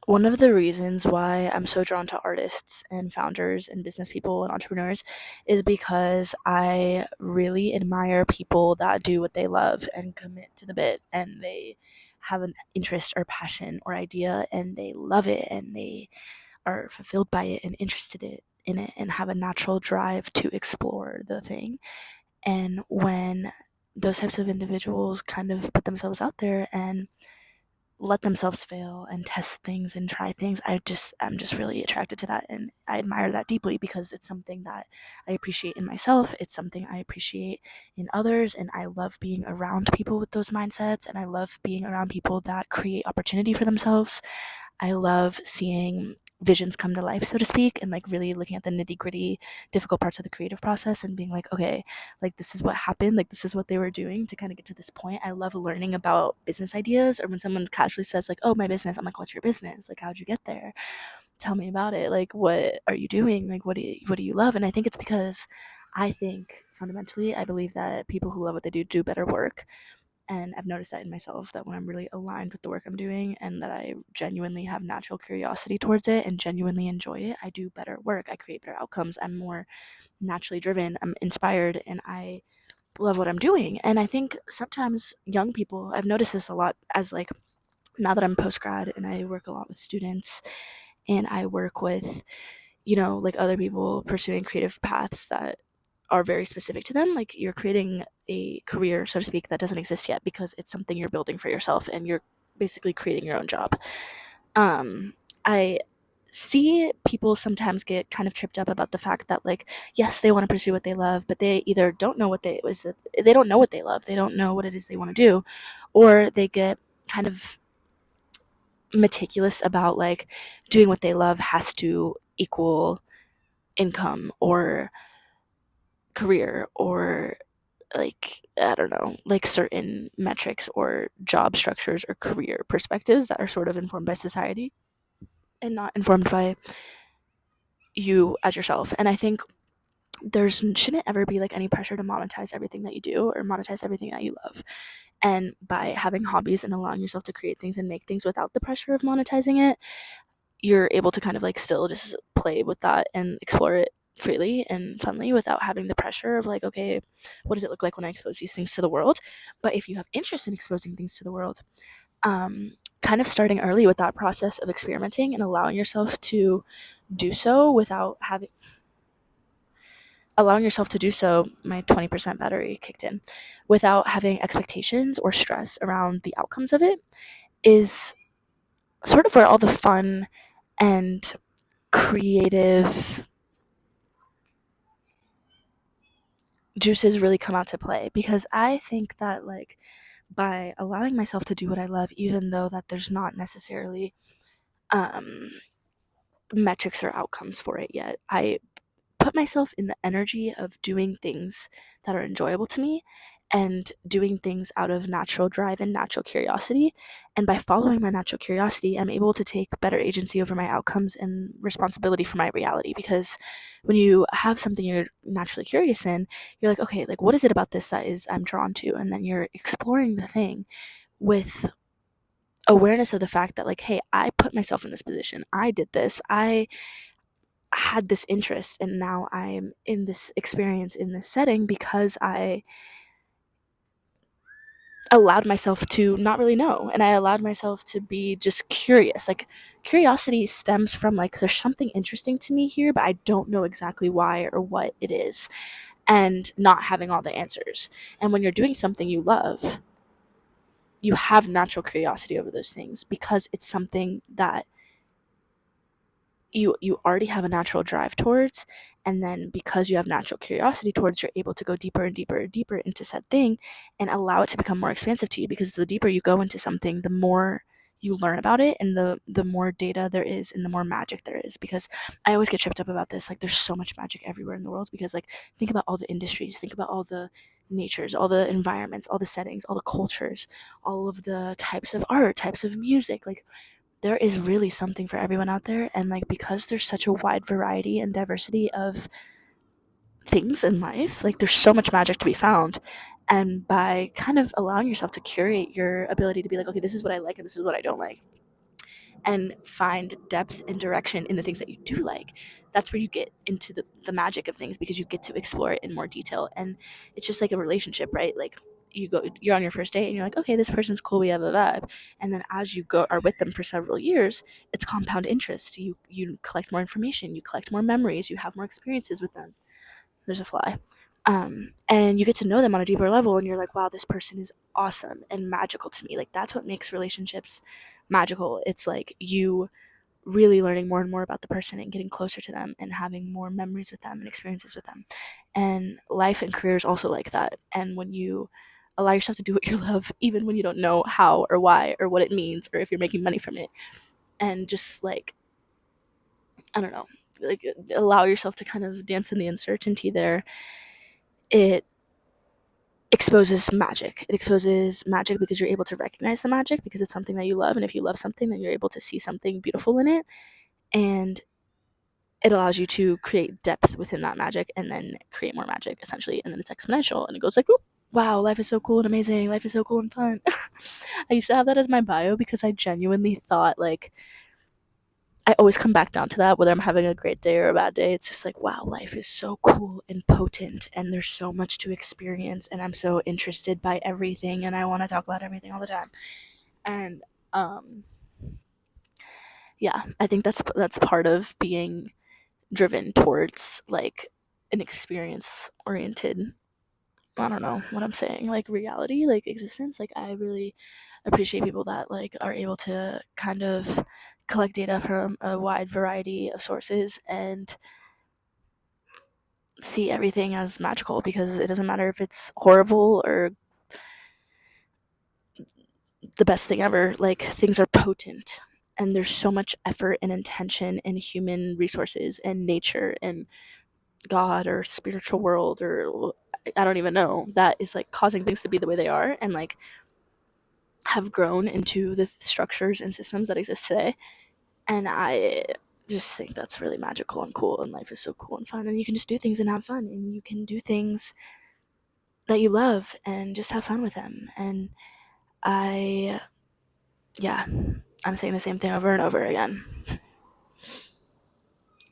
One of the reasons why I'm so drawn to artists and founders and business people and entrepreneurs is because I really admire people that do what they love and commit to the bit, and they have an interest or passion or idea and they love it and they are fulfilled by it and interested in it and have a natural drive to explore the thing. And when those types of individuals kind of put themselves out there and let themselves fail and test things and try things, I'm just really attracted to that, and I admire that deeply because it's something that I appreciate in myself, it's something I appreciate in others, and I love being around people with those mindsets, and I love being around people that create opportunity for themselves. I love seeing visions come to life, so to speak, and like really looking at the nitty gritty, difficult parts of the creative process and being like, okay, like this is what happened, like this is what they were doing to kind of get to this point. I love learning about business ideas, or when someone casually says, like, oh, my business, I'm like, what's your business? Like, how'd you get there? Tell me about it. Like, what are you doing? Like, what do you love? And I think it's because I think fundamentally, I believe that people who love what they do better work, and I've noticed that in myself, that when I'm really aligned with the work I'm doing and that I genuinely have natural curiosity towards it and genuinely enjoy it, I do better work. I create better outcomes. I'm more naturally driven. I'm inspired and I love what I'm doing. And I think sometimes young people, I've noticed this a lot as like now that I'm post grad and I work a lot with students and I work with, like other people pursuing creative paths that are very specific to them. Like you're creating a career, so to speak, that doesn't exist yet because it's something you're building for yourself and you're basically creating your own job. I see people sometimes get kind of tripped up about the fact that, like, yes, they want to pursue what they love, but they either don't know what they don't know what they love, they don't know what it is they want to do, or they get kind of meticulous about like doing what they love has to equal income or career or like I don't know, like certain metrics or job structures or career perspectives that are sort of informed by society and not informed by you as yourself. And I think there's shouldn't ever be like any pressure to monetize everything that you do or monetize everything that you love. And by having hobbies and allowing yourself to create things and make things without the pressure of monetizing it, you're able to kind of like still just play with that and explore it freely and funly without having the pressure of like, okay, what does it look like when I expose these things to the world? But if you have interest in exposing things to the world, kind of starting early with that process of experimenting and do so without having allowing yourself to do so, my 20% battery kicked in, without having expectations or stress around the outcomes of it is sort of where all the fun and creative juices really come out to play, because I think that like by allowing myself to do what I love, even though that there's not necessarily um, metrics or outcomes for it yet, I put myself in the energy of doing things that are enjoyable to me and doing things out of natural drive and natural curiosity. And by following my natural curiosity, I'm able to take better agency over my outcomes and responsibility for my reality. Because when you have something you're naturally curious in, you're like, okay, like what is it about this that is I'm drawn to? And then you're exploring the thing with awareness of the fact that like, hey, I put myself in this position. I did this. I had this interest and now I'm in this experience in this setting because I allowed myself to not really know, and I allowed myself to be just curious. Like curiosity stems from like there's something interesting to me here but I don't know exactly why or what it is, and not having all the answers. And when you're doing something you love, you have natural curiosity over those things because it's something that you already have a natural drive towards, and then because you have natural curiosity towards, you're able to go deeper and deeper and deeper into said thing and allow it to become more expansive to you, because the deeper you go into something, the more you learn about it and the more data there is and the more magic there is. Because I always get tripped up about this, like there's so much magic everywhere in the world, because like think about all the industries, think about all the natures, all the environments, all the settings, all the cultures, all of the types of art, types of music. Like there is really something for everyone out there, and like because there's such a wide variety and diversity of things in life, like there's so much magic to be found. And by kind of allowing yourself to curate your ability to be like, okay, this is what I like and this is what I don't like, and find depth and direction in the things that you do like, that's where you get into the magic of things, because you get to explore it in more detail. And it's just like a relationship, right? Like, you're on your first date and you're like, okay, this person's cool, we have a vibe. And then as you go are with them for several years, it's compound interest. You collect more information, you collect more memories, you have more experiences with them. There's a fly. And you get to know them on a deeper level, and you're like, wow, this person is awesome and magical to me. Like, that's what makes relationships magical. It's like you really learning more and more about the person and getting closer to them and having more memories with them and experiences with them. And life and career is also like that. And when you allow yourself to do what you love, even when you don't know how or why or what it means or if you're making money from it, and just like, I don't know, like, allow yourself to kind of dance in the uncertainty there, it exposes magic. It exposes magic because you're able to recognize the magic because it's something that you love. And if you love something, then you're able to see something beautiful in it. And it allows you to create depth within that magic and then create more magic, essentially. And then it's exponential and it goes like, whoop, wow, life is so cool and amazing. Life is so cool and fun. I used to have that as my bio because I genuinely thought, like, I always come back down to that, whether I'm having a great day or a bad day. It's just like, wow, life is so cool and potent, and there's so much to experience, and I'm so interested by everything, and I want to talk about everything all the time. And um, yeah, I think that's part of being driven towards like an experience oriented. I don't know what I'm saying, like reality, like existence. Like, I really appreciate people that like are able to kind of collect data from a wide variety of sources and see everything as magical, because it doesn't matter if it's horrible or the best thing ever. Like, things are potent, and there's so much effort and intention and human resources and nature and God or spiritual world, or I don't even know, that is like causing things to be the way they are and like have grown into the structures and systems that exist today. And I just think that's really magical and cool, and life is so cool and fun, and you can just do things and have fun, and you can do things that you love and just have fun with them. And I yeah, I'm saying the same thing over and over again.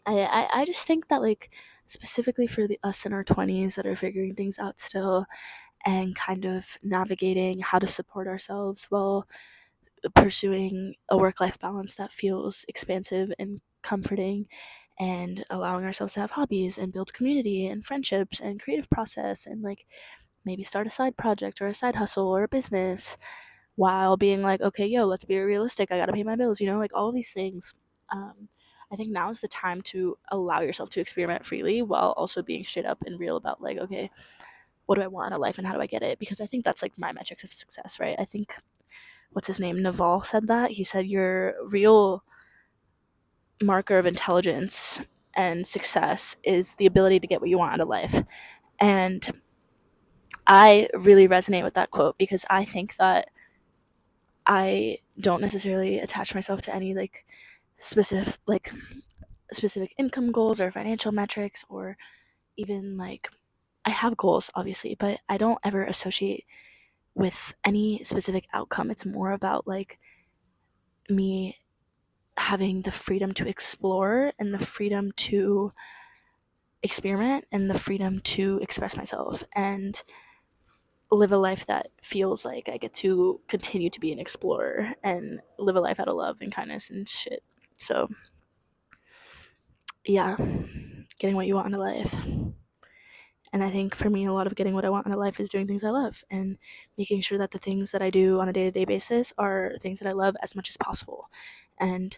I just think that, like, specifically for us in our 20s that are figuring things out still and kind of navigating how to support ourselves while pursuing a work-life balance that feels expansive and comforting, and allowing ourselves to have hobbies and build community and friendships and creative process, and like maybe start a side project or a side hustle or a business, while being like, okay, yo, let's be realistic, I gotta pay my bills, like all these things. um, I think now is the time to allow yourself to experiment freely while also being straight up and real about, like, okay, what do I want in a life and how do I get it? Because I think that's like my metrics of success, right? I think, what's his name, Naval, said that. He said your real marker of intelligence and success is the ability to get what you want out of life. And I really resonate with that quote because I think that I don't necessarily attach myself to any like specific income goals or financial metrics, or even like, I have goals obviously, but I don't ever associate with any specific outcome. It's more about like me having the freedom to explore and the freedom to experiment and the freedom to express myself and live a life that feels like I get to continue to be an explorer and live a life out of love and kindness and shit. So, yeah, getting what you want in life. And I think for me, a lot of getting what I want in a life is doing things I love and making sure that the things that I do on a day to day basis are things that I love as much as possible. And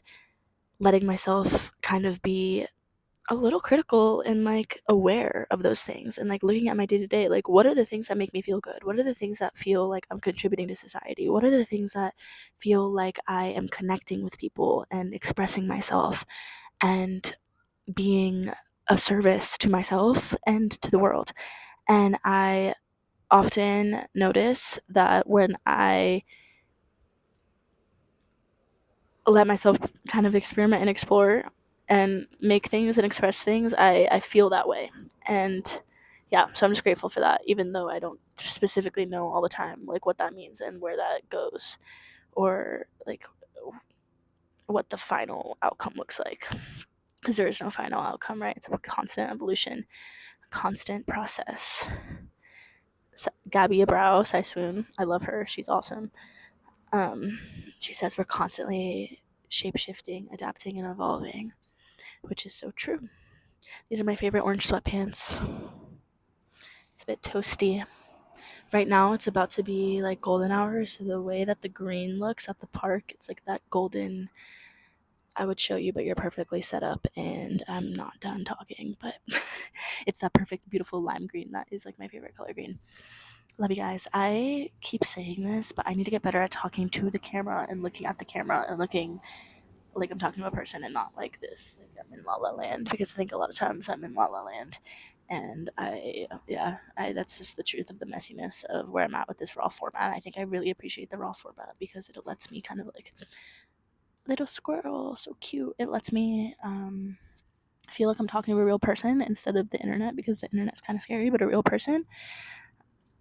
letting myself kind of be a little critical and like aware of those things, and like looking at my day to day, like, what are the things that make me feel good? What are the things that feel like I'm contributing to society? What are the things that feel like I am connecting with people and expressing myself and being a service to myself and to the world? And I often notice that when I let myself kind of experiment and explore and make things and express things, I feel that way. And yeah, so I'm just grateful for that, even though I don't specifically know all the time like what that means and where that goes, or like what the final outcome looks like, because there is no final outcome, right? It's a constant evolution, a constant process. Gabby Abrow, Sai Swoon, I love her. She's awesome. She says we're constantly shape shifting, adapting, and evolving, which is so true. These are my favorite orange sweatpants. It's a bit toasty. Right now, it's about to be like golden hour, so the way that the green looks at the park, it's like that golden. I would show you, but you're perfectly set up, and I'm not done talking. But it's that perfect, beautiful lime green that is like my favorite color green. Love you guys. I keep saying this, but I need to get better at talking to the camera and looking at the camera and looking like I'm talking to a person and not like this, like I'm in La La Land, because I think a lot of times I'm in La La Land, and that's just the truth of the messiness of where I'm at with this raw format. I think I really appreciate the raw format because it lets me kind of like little squirrel, so cute. It lets me feel like I'm talking to a real person instead of the internet, because the internet's kind of scary, but a real person.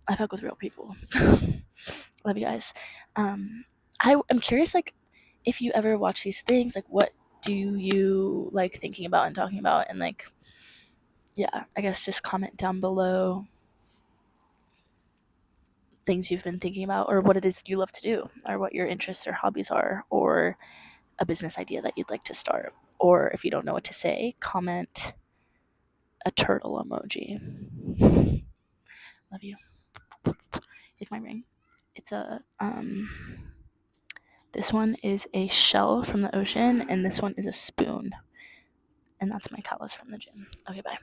I fuck with real people. Love you guys. I'm curious, like, if you ever watch these things, like, what do you like thinking about and talking about? And, like, yeah, I guess just comment down below things you've been thinking about, or what it is you love to do, or what your interests or hobbies are, or a business idea that you'd like to start. Or if you don't know what to say, comment a turtle emoji. Love you. Like my ring. It's a this one is a shell from the ocean, and this one is a spoon. And that's my callus from the gym. Okay, bye.